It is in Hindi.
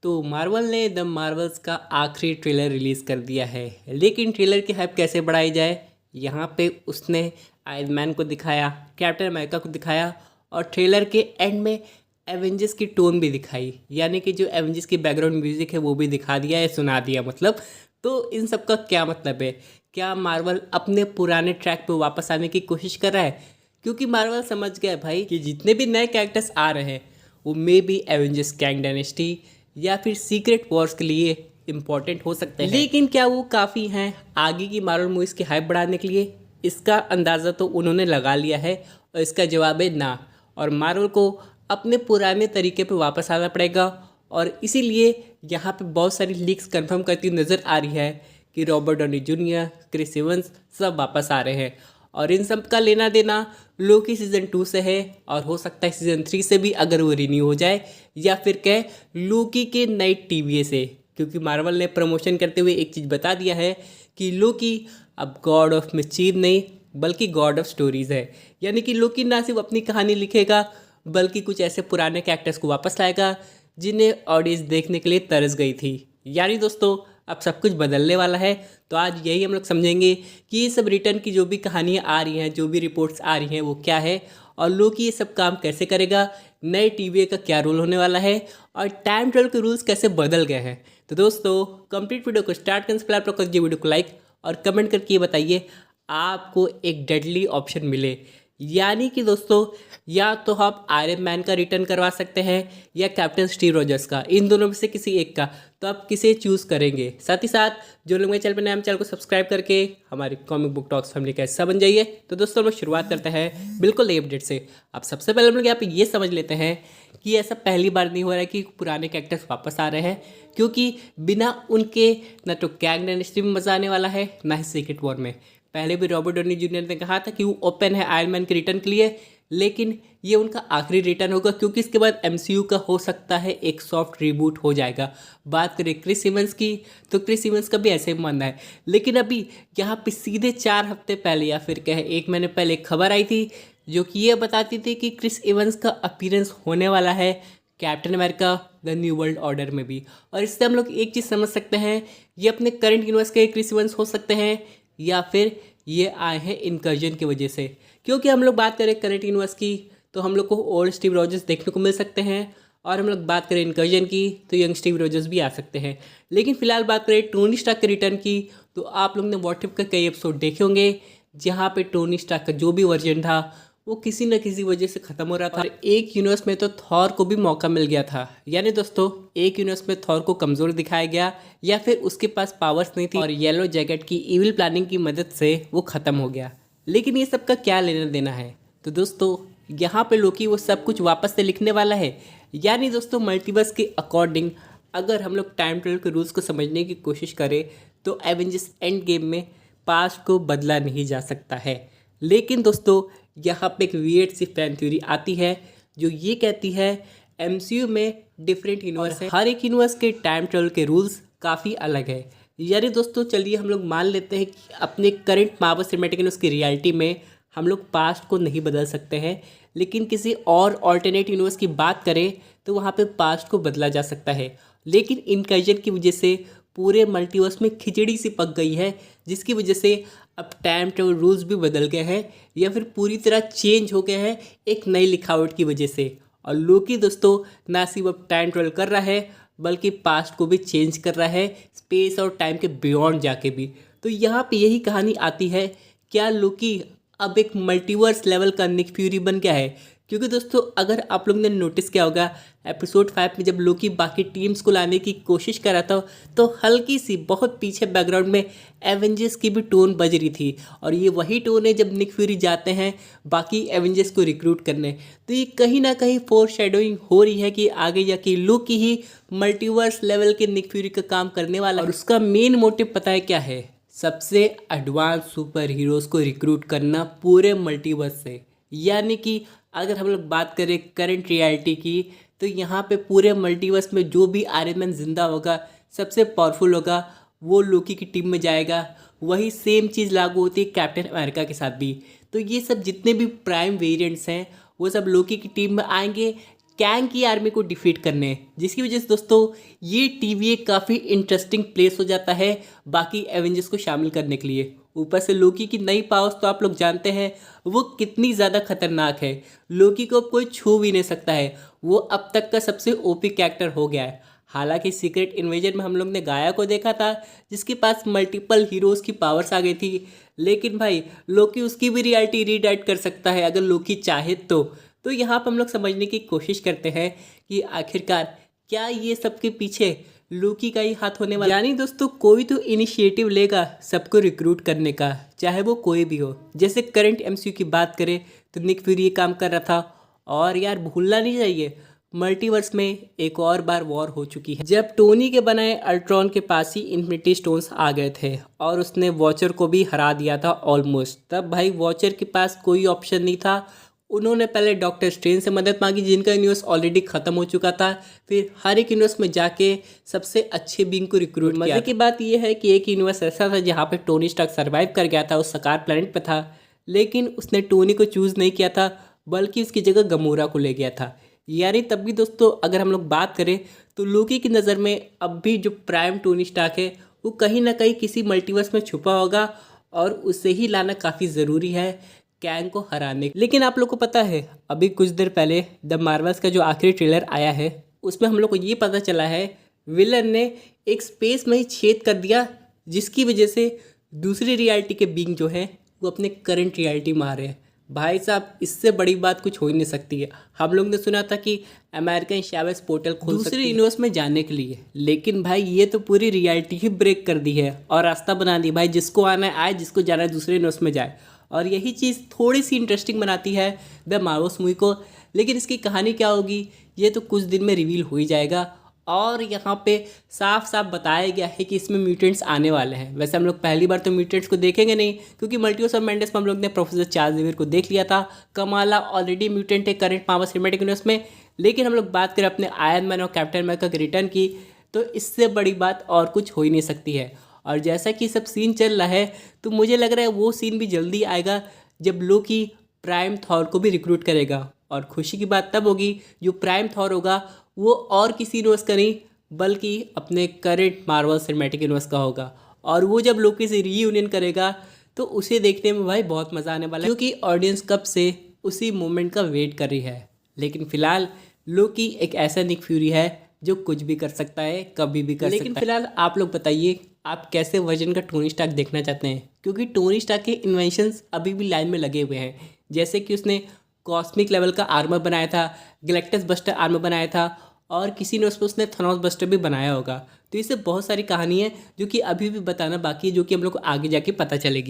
तो मार्वल ने द मार्वल्स का आखिरी ट्रेलर रिलीज़ कर दिया है। लेकिन ट्रेलर की हाइप कैसे बढ़ाई जाए, यहाँ पे उसने आयरन मैन को दिखाया, कैप्टन अमेरिका को दिखाया और ट्रेलर के एंड में एवेंजर्स की टोन भी दिखाई, यानी कि जो एवेंजर्स की बैकग्राउंड म्यूजिक है वो भी दिखा दिया है, सुना दिया मतलब। तो इन सब का क्या मतलब है? क्या मार्वल अपने पुराने ट्रैक पे वापस आने की कोशिश कर रहा है? क्योंकि मार्वल समझ गया है भाई कि जितने भी नए कैरेक्टर्स आ रहे हैं वो may be Avengers Kang dynasty या फिर सीक्रेट वॉर्स के लिए इम्पोर्टेंट हो सकते हैं, लेकिन क्या वो काफ़ी हैं आगे की मार्वल मूवीज़ की हाइप बढ़ाने के लिए? इसका अंदाज़ा तो उन्होंने लगा लिया है और इसका जवाब है ना। और मार्वल को अपने पुराने तरीके पे वापस आना पड़ेगा और इसीलिए यहाँ पे बहुत सारी लीक्स कंफर्म करती नज़र आ रही है कि Robert Downey Junior, Chris Evans सब वापस आ रहे हैं। और इन सब का लेना देना लोकी सीज़न 2 से है और हो सकता है सीज़न 3 से भी अगर वो रिन्यू हो जाए, या फिर कह लोकी के नए टीवीए से। क्योंकि मार्वल ने प्रमोशन करते हुए एक चीज़ बता दिया है कि लोकी अब गॉड ऑफ मिस्चीव नहीं बल्कि गॉड ऑफ स्टोरीज़ है। यानी कि लोकी ना सिर्फ अपनी कहानी लिखेगा बल्कि कुछ ऐसे पुराने कैरेक्टर्स को वापस लाएगा जिन्हें ऑडियंस देखने के लिए तरस गई थी। यानी दोस्तों अब सब कुछ बदलने वाला है। तो आज यही हम लोग समझेंगे कि ये सब रिटर्न की जो भी कहानियाँ आ रही हैं, जो भी रिपोर्ट्स आ रही हैं वो क्या है और लोकी ये सब काम कैसे करेगा, नए टीवीए का क्या रोल होने वाला है और टाइम ट्रेवल के रूल्स कैसे बदल गए हैं। तो दोस्तों कंप्लीट वीडियो को स्टार्ट करने से पहले आप लोग कीजिए वीडियो को लाइक और कमेंट करके ये बताइए आपको एक डेडली ऑप्शन मिले, यानी कि दोस्तों या तो आप आयरन मैन का रिटर्न करवा सकते हैं या कैप्टन स्टीव रॉजर्स का, इन दोनों में से किसी एक का, तो आप किसे चूज़ करेंगे? साथ ही साथ जो लोग मेरे चैनल पर नए हैं चैनल को सब्सक्राइब करके हमारी कॉमिक बुक टॉक्स फैमिली का हिस्सा बन जाइए। तो दोस्तों हम लोग शुरुआत करते हैं बिल्कुल नई अपडेट से। अब सबसे पहले हम लोग यहाँ पे ये समझ लेते हैं कि ऐसा पहली बार नहीं हो रहा है कि पुराने कैरेक्टर्स वापस आ रहे हैं, क्योंकि बिना उनके ना तो कैंग डायनेस्टी में मजा आने वाला है ना ही सीक्रेट वॉर में। पहले भी रॉबर्ट डॉनी जूनियर ने कहा था कि वो ओपन है आयरन मैन के रिटर्न के लिए, लेकिन ये उनका आखिरी रिटर्न होगा क्योंकि इसके बाद एमसीयू का हो सकता है एक सॉफ्ट रिबूट हो जाएगा। बात करें क्रिस इवंस की तो क्रिस इवंस का भी ऐसे ही मानना है, लेकिन अभी यहाँ पे सीधे 4 हफ्ते पहले या फिर कहे 1 महीने पहले एक खबर आई थी जो कि ये बताती थी कि क्रिस इवंस का अपीयरेंस होने वाला है captain America the new world order में भी। और इससे हम लोग एक चीज़ समझ सकते हैं, ये अपने करंट यूनिवर्स के क्रिस इवंस हो सकते हैं या फिर ये आए हैं इनकर्जन की वजह से। क्योंकि हम लोग बात करें करंट यूनिवर्स की तो हम लोग को ओल्ड स्टीव रॉजर्स देखने को मिल सकते हैं, और हम लोग बात करें इनकर्जन की तो यंग स्टीव रॉजर्स भी आ सकते हैं। लेकिन फिलहाल बात करें टोनी स्टार्क के रिटर्न की तो आप लोग ने व्हाट इफ का कई एपिसोड देखे होंगे जहाँ पे टोनी स्टार्क का जो भी वर्जन था वो किसी न किसी वजह से ख़त्म हो रहा था। और एक यूनिवर्स में तो थॉर को भी मौका मिल गया था, यानी दोस्तों एक यूनिवर्स में थॉर को कमज़ोर दिखाया गया या फिर उसके पास पावर्स नहीं थी और येलो जैकेट की इविल प्लानिंग की मदद से वो ख़त्म हो गया। लेकिन ये सब का क्या लेना देना है? तो दोस्तों यहाँ पे लोकी वो सब कुछ वापस से लिखने वाला है। यानी दोस्तों मल्टीवर्स के अकॉर्डिंग अगर हम लोग टाइम ट्रेवल के रूल्स को समझने की कोशिश करें तो एवेंजर्स एंड गेम में पास्ट को बदला नहीं जा सकता है। लेकिन दोस्तों यहाँ पे एक वियर्ड सी फैन थ्योरी आती है जो ये कहती है एमसीयू में डिफरेंट यूनिवर्स है, हर एक यूनिवर्स के टाइम ट्रेवल के रूल्स काफ़ी अलग है। यानी दोस्तों चलिए हम लोग मान लेते हैं कि अपने करंट मार्वल सिनेमैटिक यूनिवर्स की रियलिटी में हम लोग पास्ट को नहीं बदल सकते हैं, लेकिन किसी और ऑल्टरनेट यूनिवर्स की बात करें तो वहाँ पे पास्ट को बदला जा सकता है। लेकिन इनकर्जन की वजह से पूरे मल्टीवर्स में खिचड़ी सी पक गई है, जिसकी वजह से अब टाइम ट्रेवल रूल्स भी बदल गए हैं या फिर पूरी तरह चेंज हो गए हैं एक नई लिखावट की वजह से। और लोकी दोस्तों ना सिर्फ अब टाइम ट्रेवल कर रहा है बल्कि पास्ट को भी चेंज कर रहा है, स्पेस और टाइम के बियॉन्ड जाके भी। तो यहाँ पे यही कहानी आती है, क्या लोकी अब एक मल्टीवर्स लेवल का निक फ्यूरी बन गया है? क्योंकि दोस्तों अगर आप लोग ने नोटिस किया होगा एपिसोड 5 में जब लोकी बाकी टीम्स को लाने की कोशिश कर रहा था तो हल्की सी बहुत पीछे बैकग्राउंड में एवेंजर्स की भी टोन बज रही थी, और ये वही टोन है जब निक फ्यूरी जाते हैं बाकी एवेंजर्स को रिक्रूट करने। तो ये कहीं ना कहीं फोर शेडोइंग हो रही है कि आगे जाके लोकी ही मल्टीवर्स लेवल के निक फ्यूरी का काम करने वाला है। और उसका मेन मोटिव पता है क्या है? सबसे एडवांस सुपर हीरोज़ को रिक्रूट करना पूरे मल्टीवर्स से। यानी कि अगर हम लोग बात करें करंट रियलिटी की तो यहाँ पे पूरे मल्टीवर्स में जो भी आयरन मैन जिंदा होगा, सबसे पावरफुल होगा, वो लोकी की टीम में जाएगा। वही सेम चीज़ लागू होती है कैप्टन अमेरिका के साथ भी। तो ये सब जितने भी प्राइम वेरिएंट्स हैं वो सब लोकी की टीम में आएंगे, कैंग की आर्मी को डिफीट करने, जिसकी वजह से दोस्तों ये टीवीए काफ़ी इंटरेस्टिंग प्लेस हो जाता है बाकी एवेंजर्स को शामिल करने के लिए। ऊपर से लोकी की नई पावर्स तो आप लोग जानते हैं वो कितनी ज़्यादा खतरनाक है। लोकी को अब कोई छू भी नहीं सकता है, वो अब तक का सबसे ओपी कैरेक्टर हो गया है। हालांकि सीक्रेट इन्वेजन में हम लोग ने गाया को देखा था जिसके पास मल्टीपल हीरोज़ की पावर्स आ गई थी, लेकिन भाई लोकी उसकी भी रियलिटी रीडाइट कर सकता है अगर लोकी चाहे तो यहाँ पर हम लोग समझने की कोशिश करते हैं कि आखिरकार क्या ये सबके पीछे लोकी का ही हाथ होने वाला। यानी दोस्तों कोई तो इनिशिएटिव लेगा सबको रिक्रूट करने का, चाहे वो कोई भी हो। जैसे करंट एमसीयू की बात करें तो निक फ्यूरी ये काम कर रहा था, और यार भूलना नहीं चाहिए मल्टीवर्स में एक और बार वॉर हो चुकी है जब टोनी के बनाए अल्ट्रॉन के पास ही इन्फिनिटी स्टोन्स आ गए थे और उसने वॉचर को भी हरा दिया था ऑलमोस्ट। तब भाई वॉचर के पास कोई ऑप्शन नहीं था, उन्होंने पहले डॉक्टर स्ट्रेंज से मदद मांगी जिनका यूनिवर्स ऑलरेडी खत्म हो चुका था, फिर हर एक यूनिवर्स में जाके सबसे अच्छे बीइंग को रिक्रूट किया। मजे की बात यह है कि एक यूनिवर्स ऐसा था जहाँ पे टोनी स्टार्क सर्वाइव कर गया था, उस सकार प्लेनेट पे था, लेकिन उसने टोनी को चूज़ नहीं किया था बल्कि उसकी जगह गमोरा को ले गया था। यानी तब भी दोस्तों अगर हम लोग बात करें तो लोकी की नज़र में अब भी जो प्राइम टोनी स्टार्क है वो कहीं ना कहीं किसी मल्टीवर्स में छुपा होगा और उसे ही लाना काफ़ी ज़रूरी है कैंग को हराने। लेकिन आप लोग को पता है अभी कुछ देर पहले द मार्वल्स का जो आखिरी ट्रेलर आया है उसमें हम लोग को ये पता चला है विलन ने एक स्पेस में ही छेद कर दिया जिसकी वजह से दूसरी रियलिटी के बीइंग जो है वो अपने करंट रियलिटी में आ रहे हैं। भाई साहब इससे बड़ी बात कुछ हो ही नहीं सकती है। हम लोग ने सुना था कि अमेरिकन शैवेज पोर्टल खोल दूसरे यूनिवर्स में जाने के लिए, लेकिन भाई ये तो पूरी रियलिटी ही ब्रेक कर दी है और रास्ता बना दी भाई जिसको आना है आए, जिसको जाना है दूसरे यूनिवर्स में जाए। और यही चीज़ थोड़ी सी इंटरेस्टिंग बनाती है द मार्वल्स मूवी को। लेकिन इसकी कहानी क्या होगी ये तो कुछ दिन में रिवील हो ही जाएगा। और यहाँ पे साफ साफ बताया गया है कि इसमें म्यूटेंट्स आने वाले हैं। वैसे हम लोग पहली बार तो म्यूटेंट्स को देखेंगे नहीं क्योंकि मल्टीवर्स ऑफ मैडनेस में हम लोग ने प्रोफेसर चार्ल्स ज़ेवियर को देख लिया था। कमाला ऑलरेडी म्यूटेंट है करंट मार्वल सिनेमैटिक यूनिवर्स में। लेकिन हम लोग बात करें अपने आयरन मैन और कैप्टन अमेरिका के रिटर्न की तो इससे बड़ी बात और कुछ हो ही नहीं सकती है। और जैसा कि सब सीन चल रहा है तो मुझे लग रहा है वो सीन भी जल्दी आएगा जब लोकी प्राइम थॉर को भी रिक्रूट करेगा। और खुशी की बात तब होगी जो प्राइम थॉर होगा वो और किसी यूनिवर्स का नहीं बल्कि अपने करंट मार्वल सिनेमैटिक यूनिवर्स का होगा। और वो जब लोकी से रीयूनियन करेगा तो उसे देखने में भाई बहुत मज़ा आने वाला है क्योंकि ऑडियंस कब से उसी मोमेंट का वेट कर रही है। लेकिन फिलहाल लोकी एक ऐसा निक फ्यूरी है जो कुछ भी कर सकता है कभी भी कर सकता है। लेकिन फिलहाल आप लोग बताइए आप कैसे वर्जन का टोनी स्टार्क देखना चाहते हैं, क्योंकि टोनी स्टार्क के इन्वेंशंस अभी भी लाइन में लगे हुए हैं। जैसे कि उसने कॉस्मिक लेवल का आर्मर बनाया था, गैलेक्टस बस्टर आर्मर बनाया था और किसी ने उसने थनोस बस्टर भी बनाया होगा। तो इससे बहुत सारी कहानी है जो कि अभी भी बताना बाकी है, जो कि हम लोग को आगे जाके पता चलेगी।